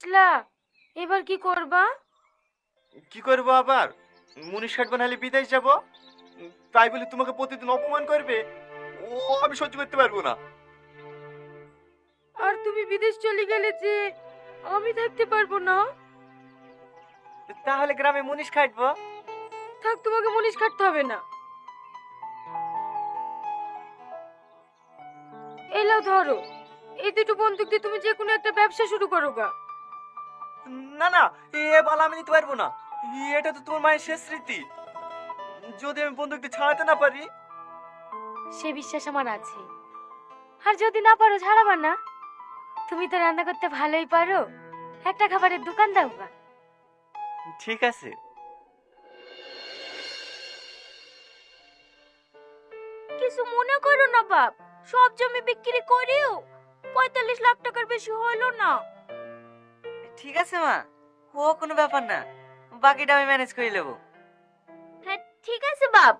আসলা, এবার কি করবা? কি করবো আবার? মুনিশ খাট বানালে বিদেশ যাব, তাই বলে তোমাকে প্রতিদিন অপমান করবে, ও আমি সহ্য করতে পারবো না। আর তুমি বিদেশ চলে গেলে যে আমি থাকতে পারবো না। তাহলে গ্রামে মুনিশ খাটবো। থাক, তোমাকে মুনিশ কাটতে হবে না। এলাও ধরো, এই দুটো বন্দুক দিয়ে তুমি যে কোনো একটা ব্যবসা শুরু করো গা। না না, এ বাল আমি নিতে পারবো না। এটা তো তোমার মায়ের শেষ স্মৃতি। যদি আমি বন্দুকটি ছাড়াতে না পারি। সে বিশ্বাস আমার আছে। আর যদি না পারো ছাড়াবা না, তুমি তো রান্না করতে ভালোই পারো, একটা খাবারের দোকান দাও গা। ঠিক আছে। কিছু মনে করো না বাপ, সব জমি বিক্রি করিও 45 লাখ টাকার বেশি হলো না। ঠিক আছে মা, ও কোনো ব্যাপার না, বাকিটা আমি ম্যানেজ করে নেবো। হ্যাঁ ঠিক আছে বাপ।